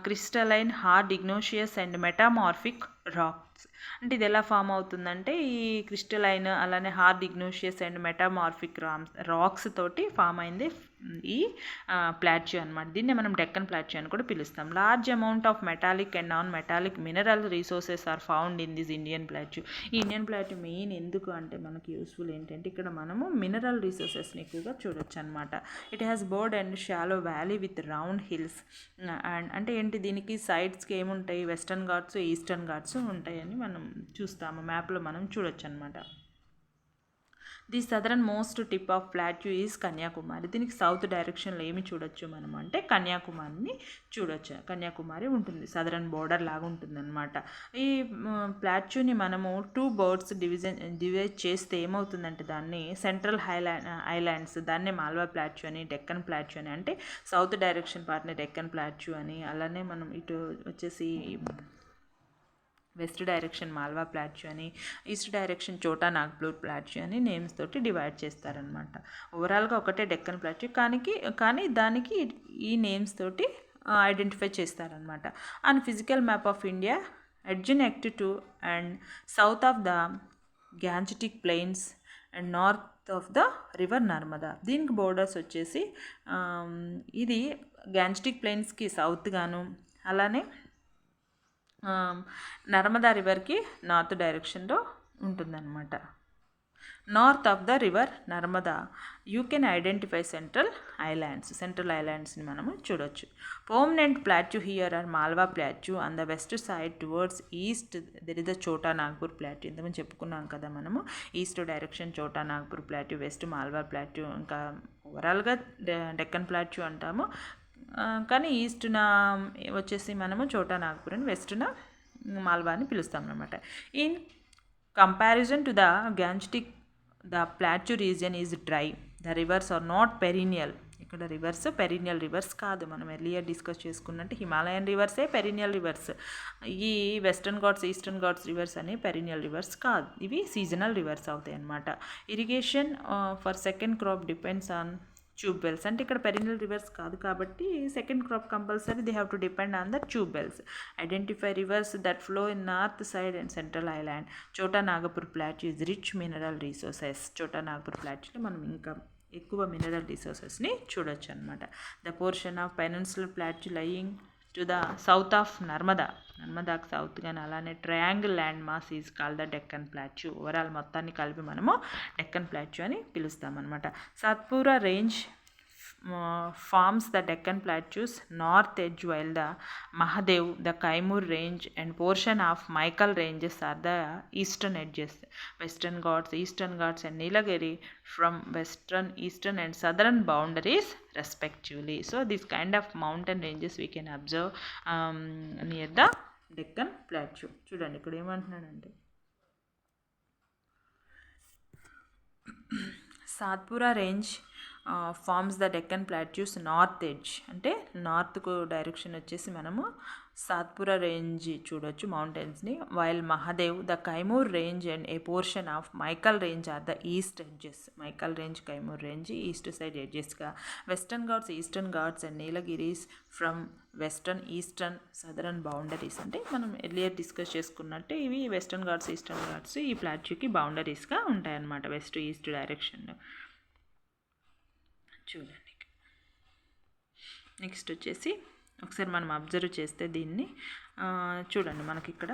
crystalline hard igneous and metamorphic rocks. అంటే ఇది ఎలా ఫామ్ అవుతుందంటే ఈ క్రిస్టలైన్ అలానే hard igneous and metamorphic rocks తోటి ఫామ్ అయింది ఈ ప్లాట్యూ అనమాట. దీన్ని మనం డెక్కన్ ప్లాట్యూ అని కూడా పిలుస్తాం. Large amount of metallic and non metallic mineral resources are found in this Indian plateau. ఈ ఇండియన్ ప్లాట్యూ మెయిన్ ఎందుకు అంటే మనకి యూస్ఫుల్ ఏంటంటే ఇక్కడ మనము మినరల్ రిసోర్సెస్ని ఎక్కువగా చూడొచ్చు అనమాట. It has board and shallow valley with round hills. And అంటే ఏంటి దీనికి సైడ్స్కి ఏముంటాయి, వెస్టర్న్ ఘాట్స్ ఈస్టర్న్ ఘాట్స్ ఉంటాయని మనం చూస్తాము, మ్యాప్లో మనం చూడొచ్చు అనమాట. The southern most tip of plateau is Kanyakumari. దీనికి సౌత్ డైరెక్షన్లో ఏమి చూడొచ్చు మనం అంటే కన్యాకుమారిని చూడొచ్చు. కన్యాకుమారి ఉంటుంది, సదరన్ బోర్డర్ లాగా ఉంటుంది అనమాట. ఈ ప్లాట్యూని మనము 2 బర్డ్స్ డివైడ్ చేస్తే ఏమవుతుందంటే దాన్ని సెంట్రల్ ఐలాండ్స్ దాన్నే మాల్వా ప్లాట్యూ అని, డెక్కన్ ప్లాట్యూ అని, అంటే సౌత్ డైరెక్షన్ పార్ట్ని డెక్కన్ ప్లాట్యూ అని, అలానే మనం ఇటు వచ్చేసి వెస్ట్ డైరెక్షన్ మాల్వా ప్లాట్యూ అని, ఈస్ట్ డైరెక్షన్ చోటా నాగ్పూర్ ప్లాట్యూ అని నేమ్స్ తోటి డివైడ్ చేస్తారనమాట. ఓవరాల్గా ఒకటే డెక్కన్ ప్లాట్యూ కానీ దానికి ఈ నేమ్స్ తోటి ఐడెంటిఫై చేస్తారనమాట. And physical map of India adjacent to and south of the Gangetic plains and north of the river Narmada. దీనికి బోర్డర్స్ వచ్చేసి ఇది గ్యాంజెటిక్ ప్లెయిన్స్కి సౌత్ గాను, అలానే నర్మదా రివర్కి నార్త్ డైరెక్షన్లో ఉంటుందన్నమాట. North of the river Narmada you can identify central ఐలాండ్స్ని మనము చూడొచ్చు. Permanent plateau here are Malwa plateau. On the west side towards east there is the Chota Nagpur plateau. ఇంతకుముందు చెప్పుకున్నాం కదా మనము, ఈస్ట్ డైరెక్షన్ చోటా Nagpur plateau, west Malwa plateau, ఇంకా ఓవరాల్గా డెక్కన్ ప్లాట్యూ అంటాము. కానీ ఈస్ట్న వచ్చేసి మనము చోటా నాగ్పూర్ అని, వెస్ట్న మాల్వా అని పిలుస్తాం అనమాట. In comparison to the Gangetic, the plateau region is dry. The rivers are not perennial. ఇక్కడ రివర్స్ పెరినియల్ రివర్స్ కాదు, మనం ఎర్లియర్ డిస్కస్ చేసుకున్నట్టు హిమాలయన్ రివర్సే పెరినియల్ రివర్స్. ఈ Western Ghats Eastern Ghats rivers అని పెరినియల్ రివర్స్ కాదు, ఇవి సీజనల్ రివర్స్ అవుతాయి అన్నమాట. Irrigation for second crop depends on tube wells. అంటే ఇక్కడ పెరినియల్ రివర్స్ కాదు కాబట్టి second crop compulsory they have to depend on the tube wells. Identify rivers that flow in north side and central island. Chota Nagpur plateau is rich mineral resources. చోటా నాగపూర్ ప్లాట్యూలో మనం ఇంకా ఎక్కువ mineral రిసోర్సెస్ని చూడొచ్చు అనమాట. The portion of peninsular plateau lying to the south of నర్మదాకు south కానీ, అలానే triangle land mass is call the Deccan plateau. Overall మొత్తాన్ని కలిపి మనము డెక్కన్ ప్లాట్యూ అని పిలుస్తామన్నమాట. Satpura range forms the Deccan Plateau's north edge, while the Mahadev, the Kaimur range and portion of Maikal ranges are the eastern edges. Western Ghats, Eastern Ghats and Nilagiri from western, eastern and southern boundaries respectively. So this kind of mountain ranges we can observe near the Deccan Plateau. చూడండి ఇక్కడ ఏమంటున్నాడంటే Satpura range forms the Deccan plateaus north edge. అంటే నార్త్కు direction వచ్చేసి మనము Satpura range చూడొచ్చు మౌంటైన్స్ని. While Mahadev, the Kaimur range and a portion of Maikal range are the east edges. Maikal range, Kaimur range east side ఎడ్జెస్గా. Western Ghats, Eastern Ghats and Nilgiris from western, eastern, southern boundaries. అంటే మనం earlier discuss చేసుకున్నట్టే ఇవి వెస్టర్న్ ఘాట్స్, ఈస్టర్న్ ఘాట్స్ ఈ ప్లాట్యూకి బౌండరీస్గా ఉంటాయన్నమాట వెస్ట్ ఈస్ట్ డైరెక్షన్లో. చూడండి నెక్స్ట్ వచ్చేసి ఒకసారి మనం అబ్జర్వ్ చేస్తే దీన్ని చూడండి, మనకి ఇక్కడ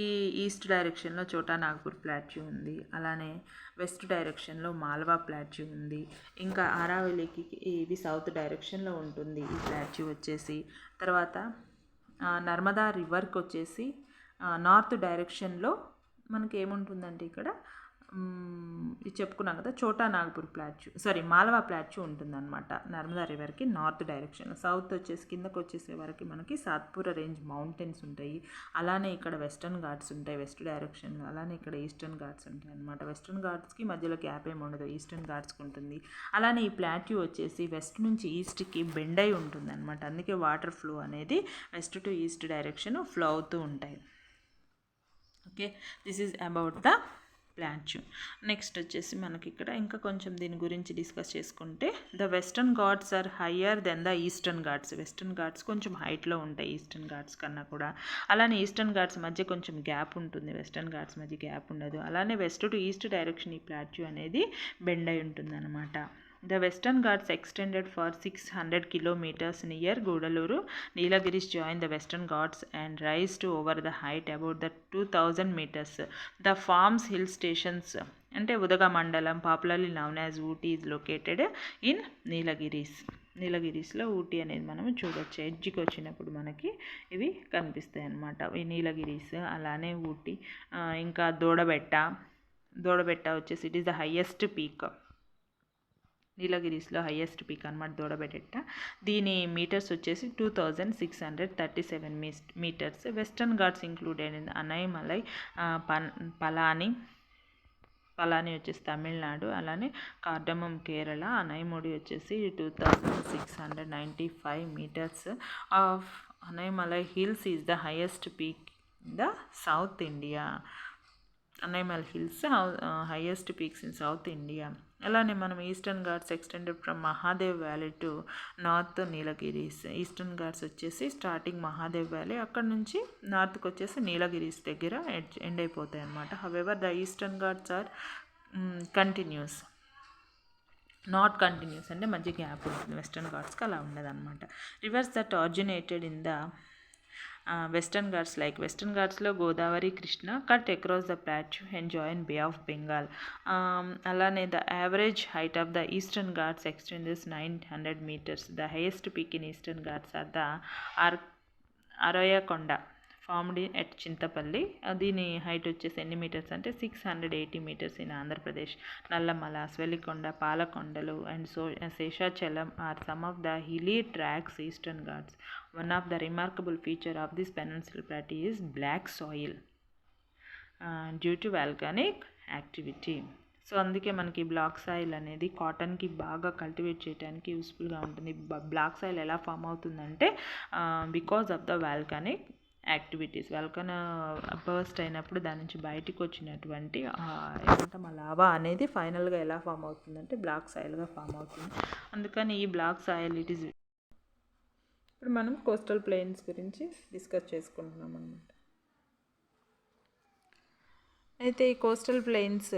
ఈ ఈస్ట్ డైరెక్షన్లో చోటా నాగ్పూర్ ప్లాట్యూ ఉంది, అలానే వెస్ట్ డైరెక్షన్లో మాల్వా ప్లాట్యూ ఉంది, ఇంకా ఆరావళికి ఇది సౌత్ డైరెక్షన్లో ఉంటుంది ఈ ప్లాట్యూ వచ్చేసి. తర్వాత నర్మదా రివర్కి వచ్చేసి నార్త్ డైరెక్షన్లో మనకి ఏముంటుందంటే ఇక్కడ ఇది చెప్పుకున్నాం కదా, చోటా నాగ్పూర్ ప్లాట్యూ, మాల్వా ప్లాట్యూ ఉంటుందన్నమాట నర్మదా రివర్కి నార్త్ డైరెక్షన్. సౌత్ వచ్చేసి కిందకు వచ్చేసే వరకు మనకి సాత్పురా రేంజ్ మౌంటైన్స్ ఉంటాయి, అలానే ఇక్కడ వెస్టర్న్ ఘాట్స్ ఉంటాయి వెస్ట్ డైరెక్షన్లో, అలానే ఇక్కడ ఈస్టర్న్ ఘాట్స్ ఉంటాయి అనమాట. వెస్టర్న్ ఘాట్స్కి మధ్యలో గ్యాప్ ఏమి ఉండదు, ఈస్టర్న్ ఘాట్స్కి ఉంటుంది. అలానే ఈ ప్లాట్యూ వచ్చేసి వెస్ట్ నుంచి ఈస్ట్కి బెండ్ అయి ఉంటుంది అనమాట, అందుకే వాటర్ ఫ్లో అనేది west to east direction flow అవుతూ ఉంటాయి. Okay, this is about the plateau. Next వచ్చేసి మనకి ఇక్కడ ఇంకా కొంచెం దీని గురించి డిస్కస్ చేసుకుంటే, the Western Ghats are higher than the Eastern Ghats. Western Ghats కొంచెం హైట్లో ఉంటాయి ఈస్టర్న్ ఘాట్స్ కన్నా కూడా. అలానే ఈస్టర్న్ ఘాట్స్ మధ్య కొంచెం గ్యాప్ ఉంటుంది, వెస్టర్న్ ఘాట్స్ మధ్య గ్యాప్ ఉండదు. అలానే వెస్ట్ టు ఈస్ట్ డైరెక్షన్ ఈ ప్లాట్యూ అనేది బెండ్ అయి ఉంటుంది అనమాట. The Western Ghats extended for 600 kilometers near Gudaluru. Nilgiris join the Western Ghats and rise to over the height about the 2000 meters. The farms hill stations అంటే Udhagamandalam, popularly known as Ooty, is located in Nilgiris. నీలగిరీస్లో ఊటీ అనేది మనం చూడొచ్చు, ఎడ్జ్కి వచ్చినప్పుడు మనకి ఇవి కనిపిస్తాయి అన్నమాట, ఈ నీలగిరీస్. అలానే ఊటీ, ఇంకా దోడబెట్ట వచ్చేసి it is the highest peak, నీలగిరీస్లో హైయెస్ట్ పీక్ అనమాట దోడబెట్ట. దీని మీటర్స్ వచ్చేసి 2637 metres. Western Ghats included in Anaimalai, Palani వచ్చేసి తమిళనాడు, అలానే కార్డమం కేరళ. అనైముడి వచ్చేసి 2695 metres. Of Anaimalai hills is the highest peak in the south India. Anaimal hills highest peaks in south India. అలానే మనం Eastern Ghats extended from Mahadev valley to north Nilgiris. Eastern Ghats వచ్చేసి starting Mahadev valley, అక్కడ నుంచి నార్త్కి వచ్చేసి నీలగిరీస్ దగ్గర ఎండ్ అయిపోతాయి అన్నమాట. However the Eastern Ghats are continuous, not continuous అంటే మధ్య గ్యాప్ ఉంటుంది, వెస్టర్న్ ఘాట్స్కి అలా ఉండదన్నమాట. Rivers that originated in the Western Ghats like western ఘాట్స్లో Godavari, Krishna cut across the plateau and join Bay of Bengal. అలానే the average height of the Eastern Ghats extends 900 meters. The highest peak in Eastern Ghats are the Arayakonda formed at Chintapalli. దీని height వచ్చేసి ఎన్ని metres అంటే 680 meters in Andhra Pradesh. Nallamala, Velikonda, పాలకొండలు and Seshachalam are some of the hilly tracts Eastern Ghats. One of the remarkable feature of this peninsular plateau is black soil due to volcanic activity. So అందుకే మనకి black soil అనేది కాటన్కి బాగా cultivate చేయడానికి యూస్ఫుల్గా ఉంటుంది. Black soil ఎలా form అవుతుందంటే because of the volcanic activities. Vulcan burst అయినప్పుడు దాని నుంచి బయటికి వచ్చినటువంటి ఏమంటాం లావా అనేది ఫైనల్గా ఎలా ఫామ్ అవుతుందంటే బ్లాక్ సాయిల్గా ఫామ్ అవుతుంది. అందుకని ఈ బ్లాక్ సాయిల్ ఇట్ ఈస్. ఇప్పుడు మనం కోస్టల్ ప్లెయిన్స్ గురించి డిస్కస్ చేసుకుంటున్నాం అన్నమాట. అయితే ఈ కోస్టల్ ప్లెయిన్స్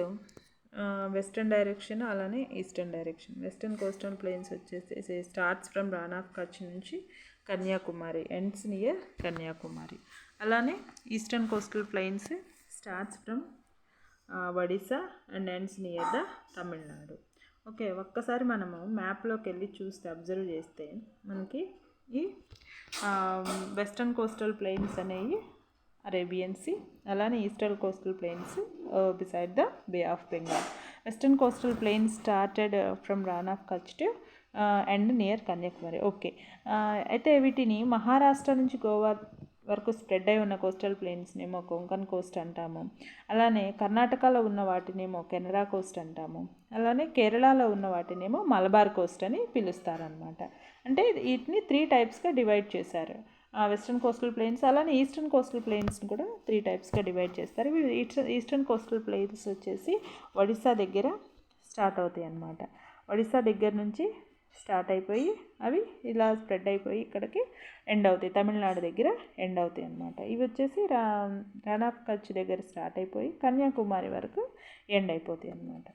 వెస్టర్న్ డైరెక్షన్ అలానే eastern direction. Western coastal plains వచ్చేసి starts from Rann of Kutch నుంచి కన్యాకుమారి, ఎండ్స్ నియర్ కన్యాకుమారి. అలానే eastern coastal plains starts from Odisha and ends near the Tamil Nadu. Okay, ఒక్కసారి మనము మ్యాప్లోకి వెళ్ళి చూస్తే అబ్జర్వ్ చేస్తే మనకి ఈ వెస్టర్న్ కోస్టల్ ప్లెయిన్స్ అనేవి అరేబియన్ సీ, అలానే eastern coastal plains beside the Bay of Bengal. Western coastal plains started from Rann of Kutch to and near Kanyakumari. Okay, అయితే వీటిని మహారాష్ట్ర నుంచి గోవా వరకు స్ప్రెడ్ అయి ఉన్న కోస్టల్ ప్లెయిన్స్నేమో కొంకన్ కోస్ట్ అంటాము. అలానే కర్ణాటకలో ఉన్న వాటినేమో కెనరా కోస్ట్ అంటాము. అలానే కేరళలో ఉన్న వాటినేమో మలబార్ కోస్ట్ అని పిలుస్తారనమాట. అంటే వీటిని 3 typesగా డివైడ్ చేశారు, వెస్టర్న్ కోస్టల్ ప్లెయిన్స్. అలానే ఈస్టర్న్ కోస్టల్ ప్లెయిన్స్ని కూడా 3 typesగా డివైడ్ చేస్తారు. ఈస్టర్న్ కోస్టల్ ప్లెయిన్స్ వచ్చేసి ఒడిస్సా దగ్గర స్టార్ట్ అవుతాయి అన్నమాట. ఒడిస్సా దగ్గర నుంచి స్టార్ట్ అయిపోయి అవి ఇలా స్ప్రెడ్ అయిపోయి ఇక్కడికి ఎండ్ అవుతాయి, తమిళనాడు దగ్గర ఎండ్ అవుతాయి అన్నమాట. ఇవి వచ్చేసి రాన్ ఆఫ్ కచ్ దగ్గర స్టార్ట్ అయిపోయి కన్యాకుమారి వరకు ఎండ్ అయిపోతాయి అన్నమాట.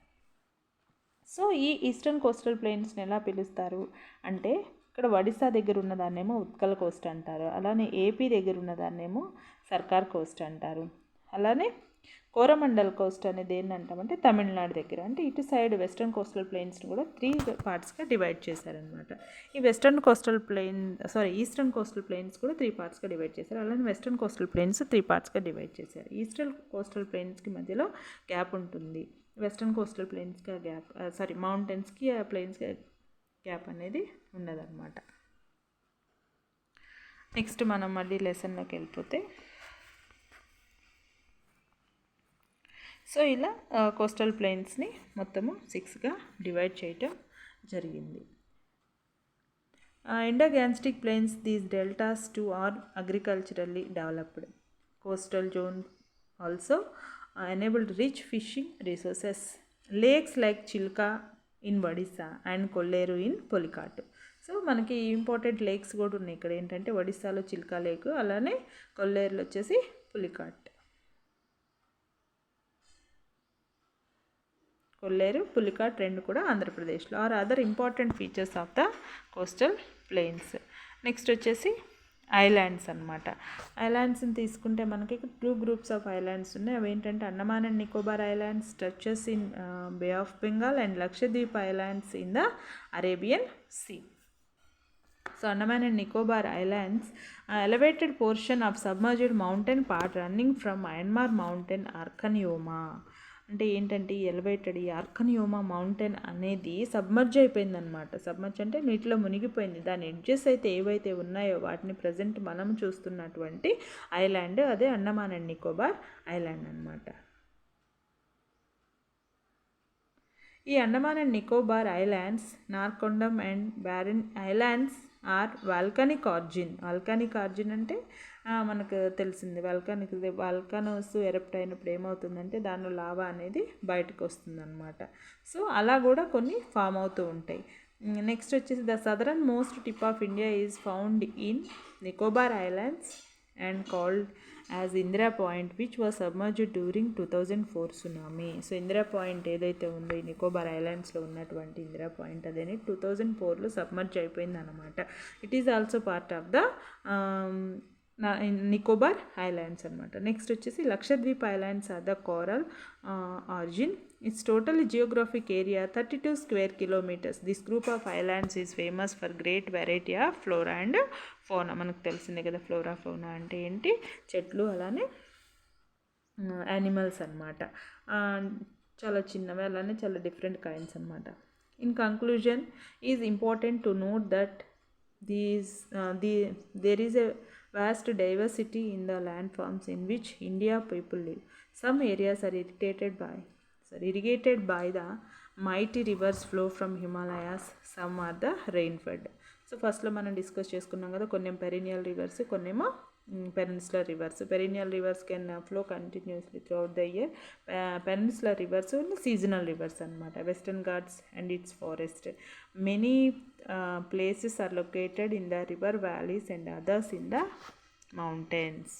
సో ఈ ఈస్టర్న్ కోస్టల్ ప్లెయిన్స్ని ఎలా పిలుస్తారు అంటే, ఇక్కడ ఒడిశా దగ్గర ఉన్నదాన్నేమో ఉత్కల్ కోస్ట్ అంటారు, అలానే ఏపీ దగ్గర ఉన్నదాన్నేమో సర్కార్ కోస్ట్ అంటారు, అలానే కోరమండల్ కోస్ట్ అనేది ఏంటంటామంటే తమిళనాడు దగ్గర. అంటే ఇటు సైడ్ వెస్ట్రన్ కోస్టల్ ప్లెయిన్స్ని కూడా 3 పార్ట్స్గా డివైడ్ చేశారనమాట. ఈ ఈస్టర్న్ కోస్టల్ ప్లెయిన్స్ కూడా 3 పార్ట్స్గా డివైడ్ చేశారు, అలానే వెస్ట్రన్ కోస్టల్ ప్లెయిన్స్ 3 పార్ట్స్గా డివైడ్ చేశారు. ఈస్టర్న్ కోస్టల్ ప్లెయిన్స్కి మధ్యలో గ్యాప్ ఉంటుంది, వెస్ట్రన్ కోస్టల్ ప్లెయిన్స్కి గ్యాప్ మౌంటైన్స్కి ప్లెయిన్స్కి గ్యాప్ అనేది ఉండదన్నమాట. నెక్స్ట్ మనం మళ్ళీ లెసన్లోకి వెళ్ళిపోతే, సో ఇలా కోస్టల్ ప్లెయిన్స్ని మొత్తము 6గా డివైడ్ చేయటం జరిగింది. Indo Gangetic plains, these deltas to are agriculturally developed. Coastal zone also enabled rich fishing resources. Lakes like Chilka in Odisha and Kolleru in Pulicat. So మనకి ఇంపార్టెంట్ లేక్స్ కూడా ఉన్నాయి ఇక్కడ. ఏంటంటే ఒడిస్సాలో చిల్కా లేక్, అలానే కొల్లేరులో వచ్చేసి పులికాట్. కొల్లేరు, పులికాట్ రెండు కూడా ఆంధ్రప్రదేశ్లో. Are other important features of the coastal plains. Next వచ్చేసి ఐలాండ్స్ అనమాట. ఐలాండ్స్ని తీసుకుంటే మనకి 2 గ్రూప్స్ ఆఫ్ ఐలాండ్స్ ఉన్నాయి. అవి ఏంటంటే Andaman and Nicobar islands stretches in Bay of Bengal and Lakshadweep islands in the Arabian sea. So Andaman and Nicobar islands elevated portion of submerged mountain part running from Myanmar mountain Arakan Yoma. అంటే ఏంటంటే ఈ ఎలివేటెడ్ ఈ ఆర్కన్యోమా మౌంటైన్ అనేది submerge అయిపోయిందనమాట. Submerge అంటే నీటిలో మునిగిపోయింది. దాని ఎడ్జెస్ అయితే ఏవైతే ఉన్నాయో వాటిని ప్రజెంట్ మనం చూస్తున్నటువంటి ఐలాండ్ అదే అండమాన్ అండ్ నికోబార్ ఐలాండ్ అనమాట. ఈ Andaman and Nicobar islands, Narcondam and barren islands are volcanic origin. Volcanic origin అంటే మనకు తెలిసింది, వాల్కానోస్ ఎరప్ట్ అయినప్పుడు ఏమవుతుందంటే దానిలో లావా అనేది బయటకు వస్తుంది అనమాట. సో అలా కూడా కొన్ని ఫామ్ అవుతూ ఉంటాయి. నెక్స్ట్ వచ్చేసి the southernmost tip of India is found in Nicobar islands and called as Indira Point which was submerged during 2004 tsunami. So Indira Point ఏదైతే ఉందో ఈ నికోబార్ ఐలాండ్స్లో ఉన్నటువంటి ఇందిరా పాయింట్ అదేని 2004లో సబ్మర్జ్ అయిపోయింది అనమాట. It is also part of the Nicobar islands అనమాట. నెక్స్ట్ వచ్చేసి Lakshadweep islands are the coral origin. Its total geographic area 32 square kilometers. This group of islands is famous for great variety of flora and ఫోనా. మనకు తెలిసిందే కదా flora ఫోనా అంటే ఏంటి, చెట్లు అలానే యానిమల్స్ అనమాట. చాలా చిన్నవి అలానే చాలా డిఫరెంట్ కైండ్స్ అనమాట. In conclusion is important to note that there is a vast diversity in the landforms in which India people live. Some areas are irrigated by the mighty rivers flow from Himalayas. Some are the rain-fed. So ఫస్ట్లో మనం discuss చేసుకున్నాం కదా, కొన్ని perennial rivers, కొన్నేమో peninsular rivers. Perennial rivers can flow continuously throughout the year. Peninsular rivers seasonal rivers అనమాట. Western Ghats and its forest. Many places are located in the river valleys and others in the mountains.